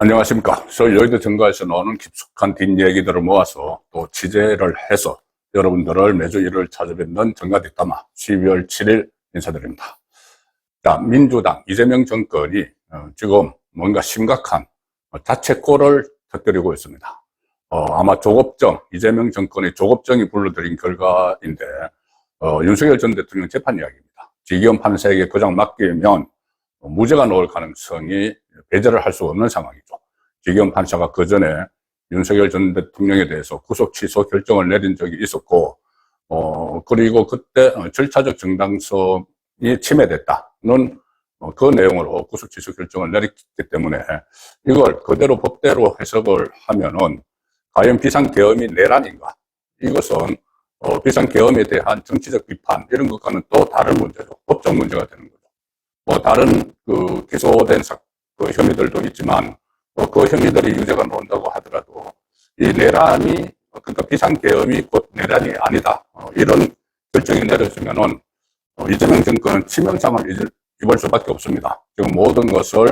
안녕하십니까. 서울 여의도 정가에서 나오는 깊숙한 뒷얘기들을 모아서 또 취재를 해서 여러분들을 매주 일요일 찾아뵙는 정가뒷담화 12월 7일 인사드립니다. 자, 민주당 이재명 정권이 지금 뭔가 심각한 자책골을 터뜨리고 있습니다. 아마 조급정, 이재명 정권의 조급정이 불러들인 결과인데 윤석열 전 대통령 재판 이야기입니다. 지기현 판사에게 그냥 맡기면 무죄가 나올 가능성이 배제를 할 수 없는 상황이죠. 지기현 판사가 그 전에 윤석열 전 대통령에 대해서 구속 취소 결정을 내린 적이 있었고, 그리고 그때 절차적 정당성이 침해됐다는 그 내용으로 구속 취소 결정을 내렸기 때문에 이걸 그대로 법대로 해석을 하면은 과연 비상계엄이 내란인가? 이것은 비상계엄에 대한 정치적 비판 이런 것과는 또 다른 문제죠. 법적 문제가 되는 거죠. 다른 기소된 혐의들도 있지만 그 혐의들이 유죄가 나온다고 하더라도 이 내란이 그러니까 비상계엄이 곧 내란이 아니다 이런 결정이 내려지면은 이재명 정권은 치명상을 입을 수밖에 없습니다. 지금 모든 것을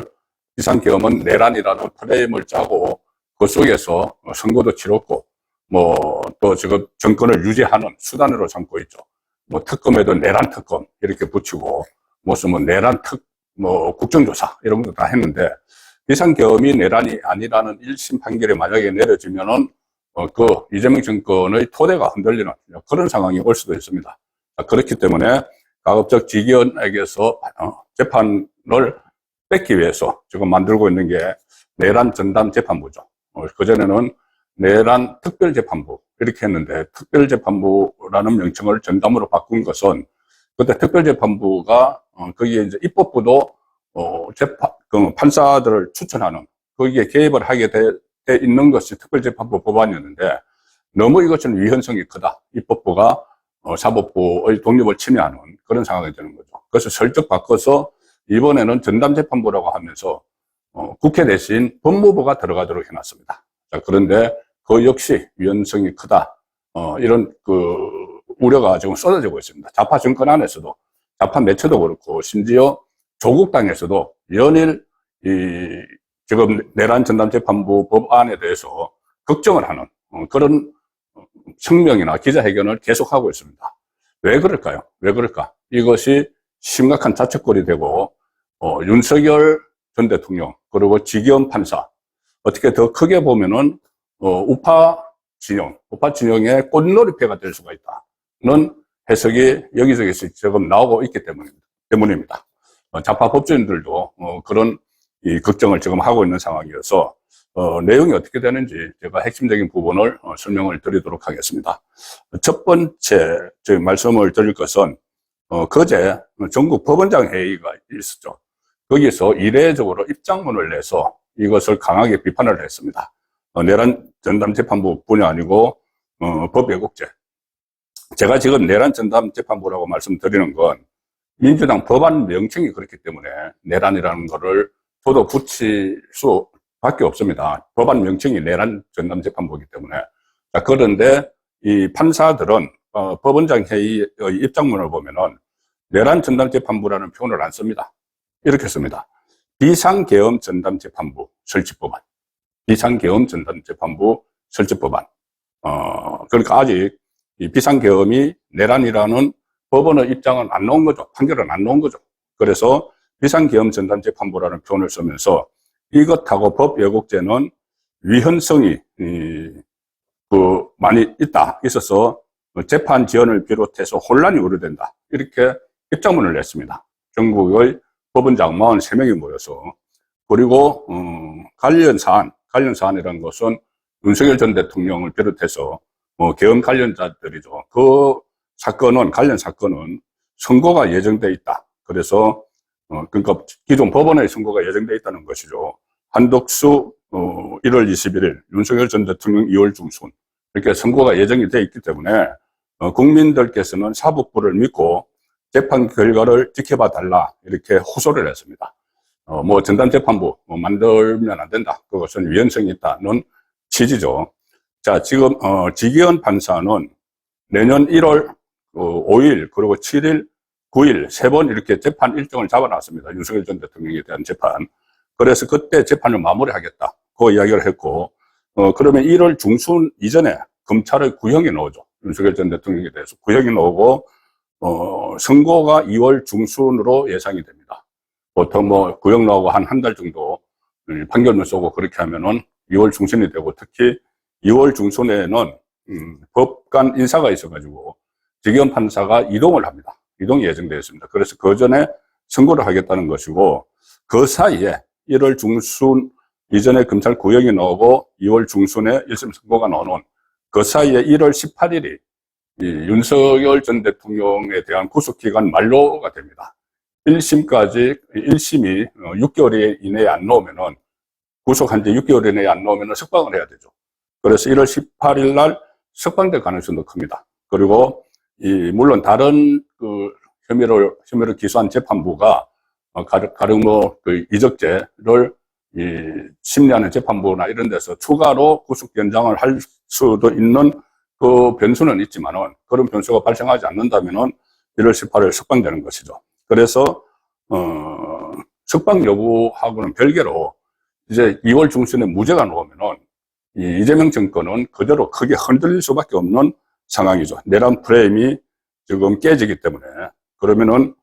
비상계엄은 내란이라는 프레임을 짜고 그 속에서 선거도 치렀고 또 지금 정권을 유지하는 수단으로 삼고 있죠. 특검에도 내란 특검 이렇게 붙이고 무슨 내란 국정조사 이런 것도 다 했는데 비상계엄이 내란이 아니라는 1심 판결이 만약에 내려지면은 이재명 정권의 토대가 흔들리는 그런 상황이 올 수도 있습니다. 그렇기 때문에 가급적 지기현에게서 재판을 뺏기 위해서 지금 만들고 있는 게 내란 전담 재판부죠. 그전에는 내란 특별재판부 이렇게 했는데 특별재판부라는 명칭을 전담으로 바꾼 것은 그때 특별재판부가 거기에 이제 입법부도 판사들을 추천하는 거기에 개입을 하게 돼 있는 것이 특별재판부 법안이었는데 너무 이것은 위헌성이 크다. 입법부가 사법부의 독립을 침해하는 그런 상황이 되는 거죠. 그래서 슬쩍 바꿔서 이번에는 전담재판부라고 하면서 국회 대신 법무부가 들어가도록 해놨습니다. 자, 그런데 그 역시 위헌성이 크다. 이런 우려가 지금 쏟아지고 있습니다. 좌파 정권 안에서도 좌파 매체도 그렇고 심지어 조국 당에서도 연일 지금 내란 전담재판부 법안에 대해서 걱정을 하는 그런 성명이나 기자회견을 계속하고 있습니다. 왜 그럴까요? 왜 그럴까? 이것이 심각한 자책골이 되고 윤석열 전 대통령 그리고 지기현 판사 어떻게 더 크게 보면은 우파 진영의 꽃놀이패가 될 수가 있다는 해석이 여기저기서 지금 나오고 있기 때문입니다. 좌파 법조인들도 그런 걱정을 지금 하고 있는 상황이어서 내용이 어떻게 되는지 제가 핵심적인 부분을 설명을 드리도록 하겠습니다. 첫 번째 말씀을 드릴 것은 그제 전국 법원장 회의가 있었죠. 거기서 이례적으로 입장문을 내서 이것을 강하게 비판을 했습니다. 내란 전담재판부뿐이 아니고 법왜곡죄. 제가 지금 내란 전담재판부라고 말씀드리는 건 민주당 법안 명칭이 그렇기 때문에 내란이라는 거를 저도 붙일 수밖에 없습니다. 법안 명칭이 내란 전담재판부이기 때문에. 자, 그런데 이 판사들은 법원장 회의의 입장문을 보면은 내란 전담재판부라는 표현을 안 씁니다. 이렇게 씁니다. 비상계엄 전담재판부 설치법안. 비상계엄 전담재판부 설치법안. 그러니까 아직 이 비상계엄이 내란이라는 법원의 입장은 안 나온 거죠. 판결은 안 나온 거죠. 그래서 비상계엄 전담재판부라는 표현을 쓰면서 이것하고 법왜곡죄는 위헌성이 많이 있어서 재판 지연을 비롯해서 혼란이 우려된다. 이렇게 입장문을 냈습니다. 전국의 법원장 43명이 모여서. 그리고 관련 사안이라는 것은 윤석열 전 대통령을 비롯해서 계엄 관련자들이죠. 관련 사건은 선고가 예정돼 있다. 그래서 그러니까 기존 법원의 선고가 예정돼 있다는 것이죠. 한덕수 1월 21일, 윤석열 전 대통령 2월 중순 이렇게 선고가 예정이 돼 있기 때문에 국민들께서는 사법부를 믿고 재판 결과를 지켜봐 달라 이렇게 호소를 했습니다. 전담재판부 만들면 안 된다. 그것은 위헌성이 있다는 취지죠. 자, 지금 지기현 판사는 내년 1월 5일 그리고 7일 9일 세 번 이렇게 재판 일정을 잡아놨습니다. 윤석열 전 대통령에 대한 재판. 그래서 그때 재판을 마무리하겠다. 그 이야기를 했고, 그러면 1월 중순 이전에 검찰의 구형이 나오죠. 윤석열 전 대통령에 대해서 구형이 나오고, 선고가 2월 중순으로 예상이 됩니다. 보통 뭐 구형 나오고 한 달 정도 판결문 쏘고 그렇게 하면은 2월 중순이 되고, 특히 2월 중순에는 법관 인사가 있어가지고 지기현 판사가 이동을 합니다. 이동이 예정되어 있습니다. 그래서 그 전에 선고를 하겠다는 것이고, 그 사이에 1월 중순 이전에 검찰 구형이 나오고 2월 중순에 1심 선고가 나오는 그 사이에 1월 18일이 윤석열 전 대통령에 대한 구속기간 만료가 됩니다. 1심까지, 1심이 6개월 이내에 안 나오면은, 구속한 지 6개월 이내에 안 나오면은 석방을 해야 되죠. 그래서 1월 18일 날 석방될 가능성도 큽니다. 그리고, 물론 다른 혐의를 기소한 재판부가, 가령 이적죄를 심리하는 재판부나 이런 데서 추가로 구속 연장을 할 수도 있는 그 변수는 있지만은, 그런 변수가 발생하지 않는다면은 1월 18일 석방되는 것이죠. 그래서, 석방 여부하고는 별개로 이제 2월 중순에 무죄가 나오면은 이재명 정권은 그대로 크게 흔들릴 수밖에 없는 상황이죠. 내란 프레임이 지금 깨지기 때문에. 그러면은,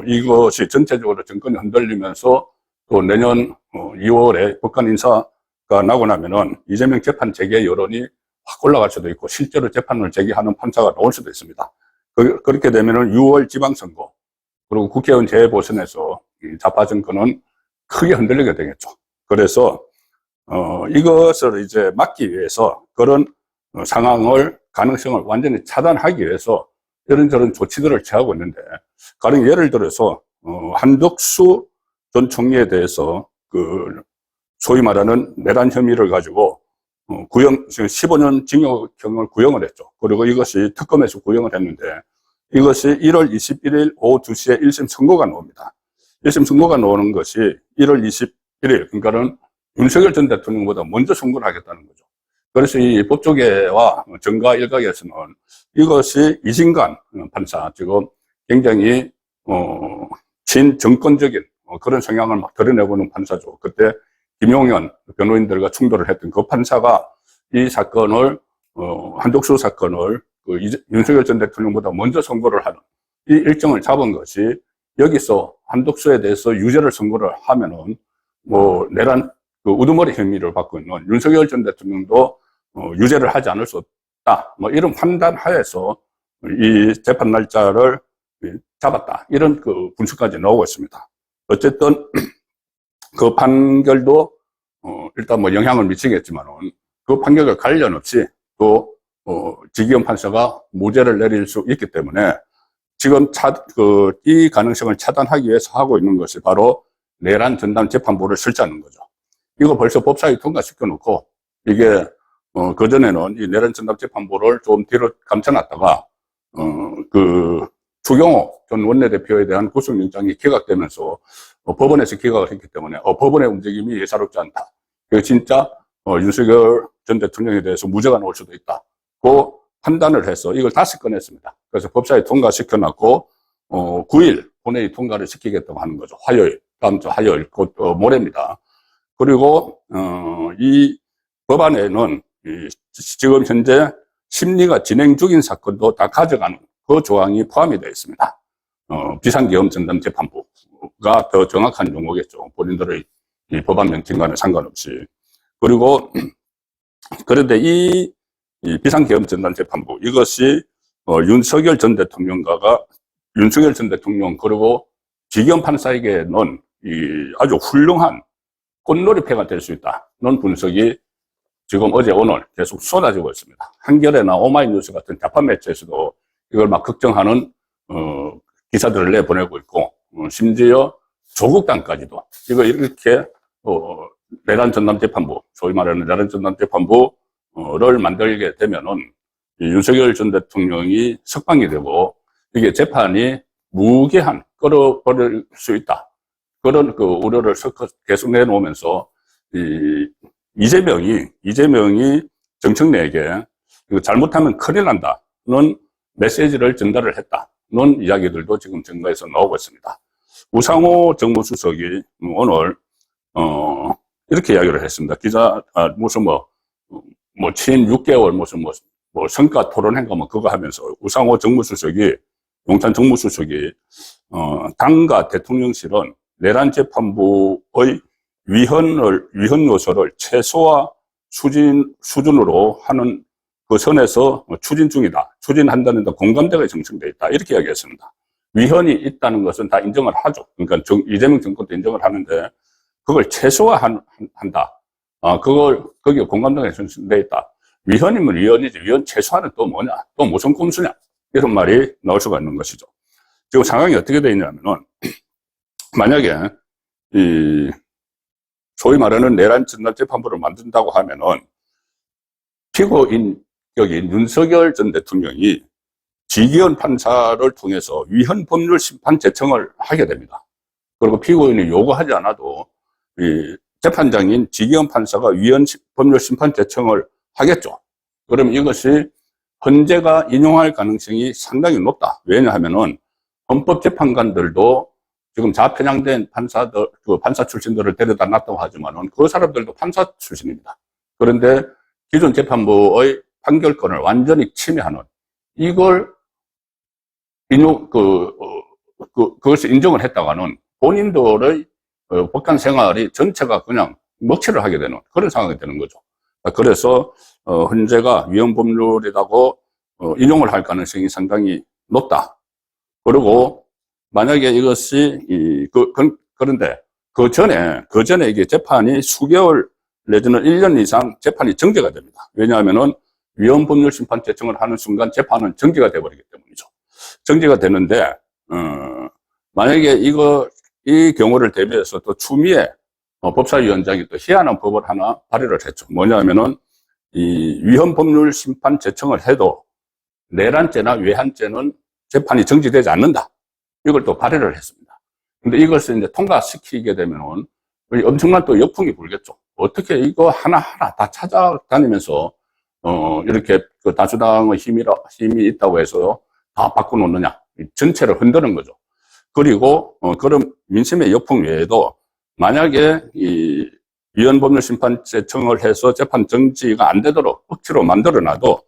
이것이 전체적으로 정권이 흔들리면서 또 내년 2월에 법관 인사가 나고 나면은 이재명 재판 재개 여론이 확 올라갈 수도 있고, 실제로 재판을 재개하는 판사가 나올 수도 있습니다. 그렇게 되면은 6월 지방선거, 그리고 국회의원 재보선에서 좌파 정권은 크게 흔들리게 되겠죠. 그래서, 이것을 이제 막기 위해서 그런 가능성을 완전히 차단하기 위해서 이런저런 조치들을 취하고 있는데, 가령 예를 들어서, 한덕수 전 총리에 대해서 소위 말하는 내란 혐의를 가지고 지금 15년 징역형을 구형을 했죠. 그리고 이것이 특검에서 구형을 했는데, 이것이 1월 21일 오후 2시에 1심 선고가 나옵니다. 1심 선고가 나오는 것이 1월 21일, 그러니까는 윤석열 전 대통령보다 먼저 선고를 하겠다는 거죠. 그래서 이 법조계와 정가 일각에서는 이것이 이진관 판사, 지금 굉장히 친정권적인 그런 성향을 막 드러내보는 판사죠. 그때 김용현 변호인들과 충돌을 했던 그 판사가 이 사건을, 한덕수 사건을 윤석열 전 대통령보다 먼저 선고를 하는 이 일정을 잡은 것이, 여기서 한덕수에 대해서 유죄를 선고를 하면은 내란 우두머리 혐의를 받고 있는 윤석열 전 대통령도 유죄를 하지 않을 수 없다. 이런 판단 하에서 이 재판 날짜를 잡았다. 이런 분석까지 나오고 있습니다. 어쨌든 그 판결도 일단 영향을 미치겠지만은, 그 판결과 관련 없이 또 지기현 판사가 무죄를 내릴 수 있기 때문에 지금 이 가능성을 차단하기 위해서 하고 있는 것이 바로 내란 전담 재판부를 설치하는 거죠. 이거 벌써 법사위 통과시켜 놓고, 이게 그전에는 이 내란 전담 재판부를 좀 뒤로 감춰놨다가 추경호 전 원내대표에 대한 구속영장이 기각되면서 법원에서 기각을 했기 때문에 법원의 움직임이 예사롭지 않다. 진짜 윤석열 전 대통령에 대해서 무죄가 나올 수도 있다. 그 판단을 해서 이걸 다시 꺼냈습니다. 그래서 법사위 통과시켜놨고 9일 본회의 통과를 시키겠다고 하는 거죠. 화요일, 다음 주 화요일, 곧 모레입니다. 그리고 이 법안에는 지금 현재 심리가 진행 중인 사건도 다 가져가는 그 조항이 포함이 되어 있습니다. 비상계엄 전담 재판부가 더 정확한 용어겠죠. 본인들의 이 법안 명칭과는 상관없이. 그리고 그런데 이 비상계엄 전담 재판부, 이것이 윤석열 전 대통령 그리고 지기현 판사에게는 아주 훌륭한 꽃놀이패가 될 수 있다는 분석이 지금 어제 오늘 계속 쏟아지고 있습니다. 한겨레나 오마이뉴스 같은 좌파 매체에서도 이걸 막 걱정하는 기사들을 내보내고 있고, 심지어 조국당까지도 이거 이렇게 내란 전담 재판부, 소위 말하는 내란 전담 재판부를 만들게 되면은 윤석열 전 대통령이 석방이 되고, 이게 재판이 무기한 끌어버릴 수 있다. 그런 우려를 계속 내놓으면서 이재명이 정청래에게 잘못하면 큰일 난다는 메시지를 전달을 했다는 이야기들도 지금 정가에서 나오고 있습니다. 우상호 정무수석이 오늘 이렇게 이야기를 했습니다. 무슨 취임 6개월 성과 토론회인가 그거 하면서 우상호 정무수석이, 용산 정무수석이, 당과 대통령실은 내란 재판부의 위헌 요소를 최소화 수준으로 하는 그 선에서 추진 중이다. 추진한다는 데 공감대가 형성되어 있다. 이렇게 이야기했습니다. 위헌이 있다는 것은 다 인정을 하죠. 그러니까 이재명 정권도 인정을 하는데 그걸 최소화한다. 거기에 공감대가 형성되어 있다. 위헌이면 위헌이지. 위헌 최소화는 또 뭐냐? 또 무슨 꼼수냐? 이런 말이 나올 수가 있는 것이죠. 지금 상황이 어떻게 되어 있냐면은, 만약에 소위 말하는 내란 전담 재판부를 만든다고 하면은 피고인 격인 윤석열 전 대통령이 지기현 판사를 통해서 위헌 법률 심판 제청을 하게 됩니다. 그리고 피고인이 요구하지 않아도 재판장인 지기현 판사가 위헌 법률 심판 제청을 하겠죠. 그러면 이것이 헌재가 인용할 가능성이 상당히 높다. 왜냐하면은 헌법재판관들도 지금 좌편향된 판사들, 판사 출신들을 데려다 놨다고 하지만은 그 사람들도 판사 출신입니다. 그런데 기존 재판부의 판결권을 완전히 침해하는, 이걸 그것을 인정을 했다가는 본인들의 법관 생활이 전체가 그냥 먹칠을 하게 되는 그런 상황이 되는 거죠. 그래서 헌재가 위헌 법률이라고 인용을 할 가능성이 상당히 높다. 그리고 만약에 이것이 그런데 그 전에 이게 재판이 수개월 내지는 1년 이상 재판이 정지가 됩니다. 왜냐하면은 위헌 법률 심판 제청을 하는 순간 재판은 정지가 되어버리기 때문이죠. 정지가 되는데 만약에 이 경우를 대비해서 또 추미애 법사위원장이 또 희한한 법을 하나 발의를 했죠. 뭐냐면은 이 위헌 법률 심판 제청을 해도 내란죄나 외환죄는 재판이 정지되지 않는다. 이걸 또 발의를 했습니다. 근데 이것을 이제 통과시키게 되면은 엄청난 또 역풍이 불겠죠. 어떻게 이거 하나하나 다 찾아다니면서 이렇게 그 다수당의 힘이 있다고 해서 다 바꿔놓느냐. 전체를 흔드는 거죠. 그리고 그런 민심의 역풍 외에도 만약에 이 위헌 법률 심판 제청을 해서 재판 정지가 안 되도록 억지로 만들어놔도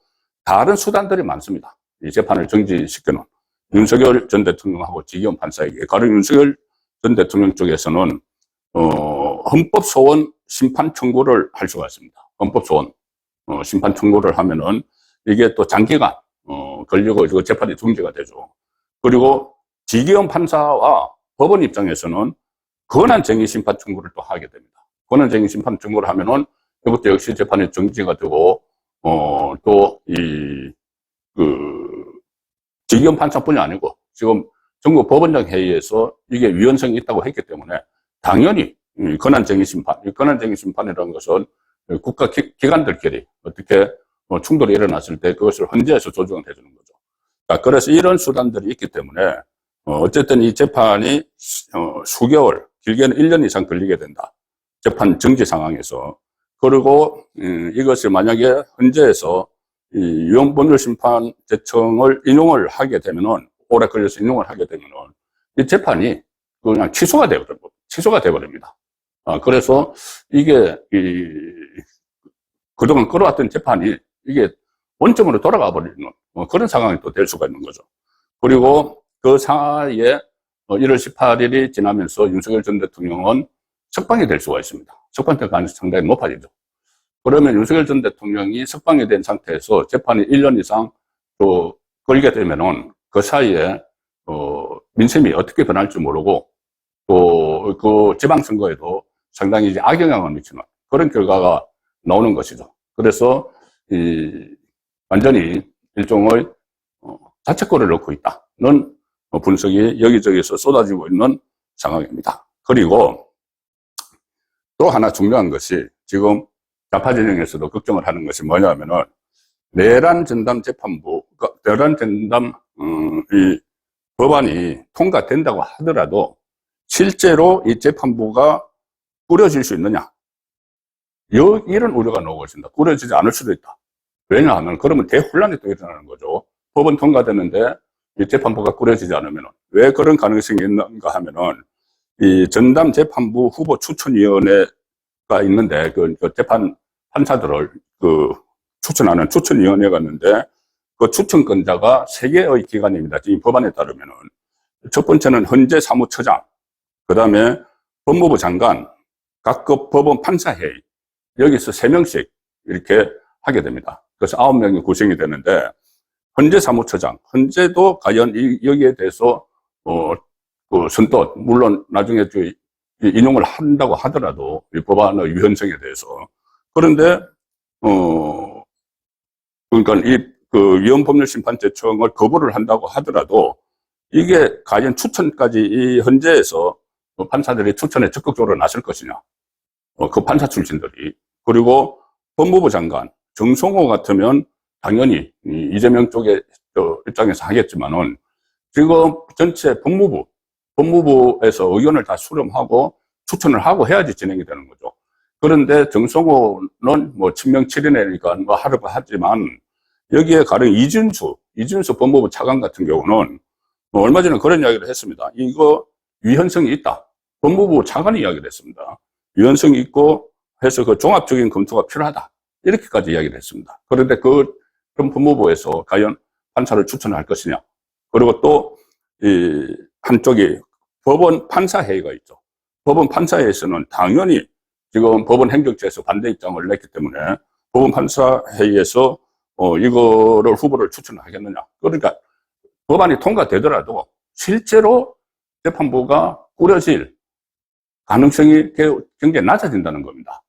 다른 수단들이 많습니다. 이 재판을 정지시켜놓은 윤석열 전 대통령하고 지기현 판사에게, 가령 윤석열 전 대통령 쪽에서는 헌법소원 심판 청구를 할 수가 있습니다. 헌법소원 심판 청구를 하면은 이게 또 장기간 걸리고 이거 재판이 중지가 되죠. 그리고 지기현 판사와 법원 입장에서는 권한쟁의 심판 청구를 또 하게 됩니다. 권한쟁의 심판 청구를 하면은 이것도 역시 재판이 정지가 되고 또 지기현 판사뿐이 아니고 지금 전국 법원장 회의에서 이게 위헌성이 있다고 했기 때문에 당연히 권한쟁의 심판, 이 권한쟁의 심판이라는 것은 국가 기관들끼리 어떻게 충돌이 일어났을 때 그것을 헌재에서 조정을 해주는 거죠. 그래서 이런 수단들이 있기 때문에 어쨌든 이 재판이 수개월, 길게는 1년 이상 걸리게 된다. 재판 정지 상황에서. 그리고 이것을 만약에 헌재에서 이 위헌 법률 심판 제청을 인용을 하게 되면은, 오래 걸려서 인용을 하게 되면은 이 재판이 그냥 취소가 되어버립니다. 그래서 이게 그동안 끌어왔던 재판이 이게 원점으로 돌아가 버리는 그런 상황이 또 될 수가 있는 거죠. 그리고 그 사이에 1월 18일이 지나면서 윤석열 전 대통령은 석방이 될 수가 있습니다. 석방될 가능성이 상당히 높아지죠. 그러면 윤석열 전 대통령이 석방이 된 상태에서 재판이 1년 이상 또 걸게 되면은 그 사이에 민심이 어떻게 변할지 모르고 또 그 지방선거에도 상당히 이제 악영향을 미치는 그런 결과가 나오는 것이죠. 그래서 완전히 일종의 자책골을 넣고 있다는 분석이 여기저기서 쏟아지고 있는 상황입니다. 그리고 또 하나 중요한 것이 지금 좌파 진영에서도 걱정을 하는 것이 뭐냐면은 내란 전담 재판부, 내란 전담 이 법안이 통과된다고 하더라도 실제로 이 재판부가 꾸려질 수 있느냐? 이런 우려가 나오고 있습니다. 꾸려지지 않을 수도 있다. 왜냐하면 그러면 대혼란이 또 일어나는 거죠. 법은 통과되는데 이 재판부가 꾸려지지 않으면 왜 그런 가능성이 있는가 하면은 이 전담 재판부 후보 추천위원회가 있는데, 그 재판 판사들을 추천하는 추천위원회가 있는데, 그 추천권자가 3개의 기관입니다. 지금 법안에 따르면은. 첫 번째는 헌재 사무처장, 그 다음에 법무부 장관, 각급 법원 판사회의, 여기서 3명씩 이렇게 하게 됩니다. 그래서 9명이 구성이 되는데, 헌재 사무처장, 헌재도 과연 여기에 대해서, 선뜻, 물론 나중에 인용을 한다고 하더라도, 이 법안의 위헌성에 대해서. 그런데, 그러니까 위헌법률심판제청을 거부를 한다고 하더라도, 이게 과연 추천까지 이 헌재에서 판사들이 추천에 적극적으로 나설 것이냐. 그 판사 출신들이. 그리고 법무부 장관, 정성호 같으면 당연히 이재명 쪽의 입장에서 하겠지만은 지금 전체 법무부에서 의견을 다 수렴하고 추천을 하고 해야지 진행이 되는 거죠. 그런데 정성호는 뭐 친명 7인이니까 뭐 하려고 하지만 여기에 가령 이준수 법무부 차관 같은 경우는 얼마 전에 그런 이야기를 했습니다. 이거 위헌성이 있다. 법무부 차관이 이야기를 했습니다. 위헌성이 있고 해서 그 종합적인 검토가 필요하다. 이렇게까지 이야기를 했습니다. 그런데 그럼 법무부에서 과연 판사를 추천할 것이냐. 그리고 또, 한쪽이 법원 판사회의가 있죠. 법원 판사회에서는 당연히 지금 법원 행정처에서 반대 입장을 냈기 때문에 법원 판사회의에서, 이거를 후보를 추천하겠느냐. 그러니까 법안이 통과되더라도 실제로 재판부가 꾸려질 가능성이 굉장히 낮아진다는 겁니다.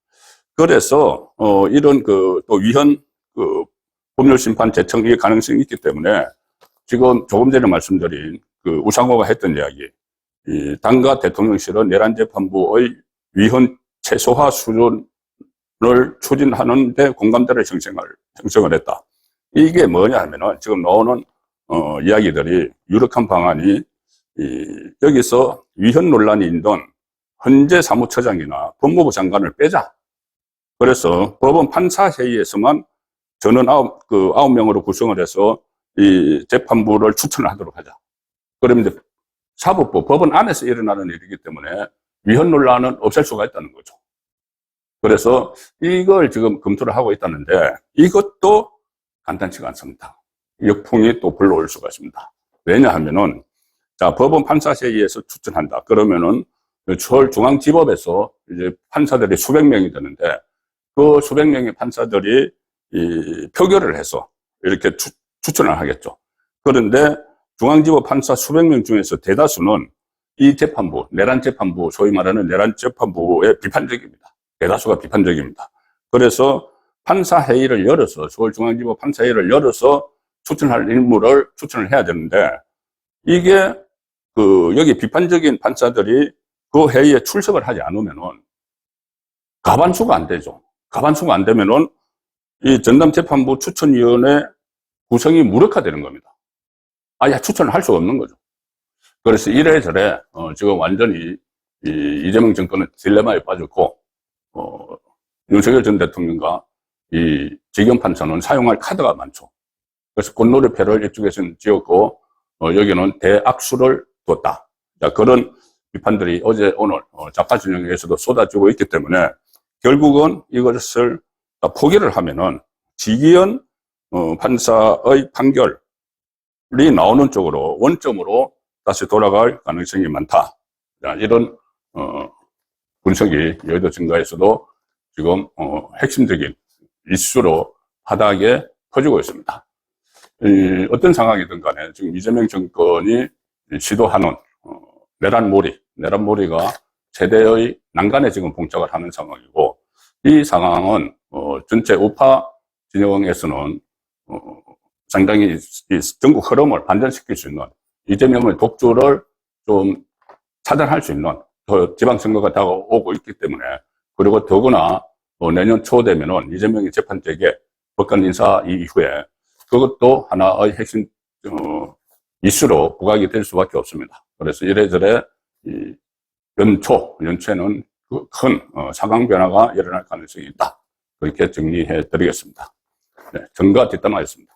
그래서, 이런 또 위헌, 법률심판제청의 가능성이 있기 때문에 지금 조금 전에 말씀드린 우상호가 했던 이야기, 이 당과 대통령실은 내란재판부의 위헌 최소화 수준을 추진하는 데 공감대를 형성을 했다. 이게 뭐냐 하면은 지금 나오는, 이야기들이 유력한 방안이, 여기서 위헌 논란이 있던 헌재 사무처장이나 법무부 장관을 빼자. 그래서 법원 판사회의에서만 전원 9명으로 구성을 해서 이 재판부를 추천을 하도록 하자. 그러면 이제 사법부, 법원 안에서 일어나는 일이기 때문에 위헌 논란은 없앨 수가 있다는 거죠. 그래서 이걸 지금 검토를 하고 있다는데 이것도 간단치가 않습니다. 역풍이 또 불러올 수가 있습니다. 왜냐하면은, 자, 법원 판사회의에서 추천한다. 그러면은 서울중앙지법에서 이제 판사들이 수백 명이 되는데 그 수백 명의 판사들이 표결을 해서 이렇게 추천을 하겠죠. 그런데 중앙지법 판사 수백 명 중에서 대다수는 이 재판부, 내란재판부, 소위 말하는 내란재판부에 비판적입니다. 대다수가 비판적입니다. 그래서 판사회의를 열어서, 서울중앙지법 판사회의를 열어서 추천할 인물을 추천을 해야 되는데, 이게 여기 비판적인 판사들이 그 회의에 출석을 하지 않으면은 가반수가 안 되죠. 가반수가 안 되면은 이 전담재판부 추천위원회 구성이 무력화되는 겁니다. 아예 추천을 할 수가 없는 거죠. 그래서 이래저래 지금 완전히 이재명 정권은 딜레마에 빠졌고, 윤석열 전 대통령과 이 지경 판사는 사용할 카드가 많죠. 그래서 꽃놀이패를 이쪽에서는 지었고, 여기는 대악수를 뒀다. 자, 그런 비판들이 어제 오늘 좌파 진영에서도 쏟아지고 있기 때문에 결국은 이것을 포기를 하면은 지기현 판사의 판결이 나오는 쪽으로 원점으로 다시 돌아갈 가능성이 많다. 자, 이런 분석이 여의도 증가에서도 지금 핵심적인 이슈로 바닥에 퍼지고 있습니다. 어떤 상황이든 간에 지금 이재명 정권이 시도하는 내란몰이가 최대의 난간에 지금 봉착을 하는 상황이고, 이 상황은 전체 우파 진영에서는 상당히 이 전국 흐름을 반전시킬 수 있는, 이재명의 독주를 좀 차단할 수 있는 지방선거가 다가오고 있기 때문에, 그리고 더구나 내년 초 되면은 이재명이 재판되게 법관 인사 이후에 그것도 하나의 핵심 이슈로 부각이 될 수밖에 없습니다. 그래서 이래저래 연초에는 큰 상황 변화가 일어날 가능성이 있다. 그렇게 정리해 드리겠습니다. 네, 정가 뒷담화였습니다.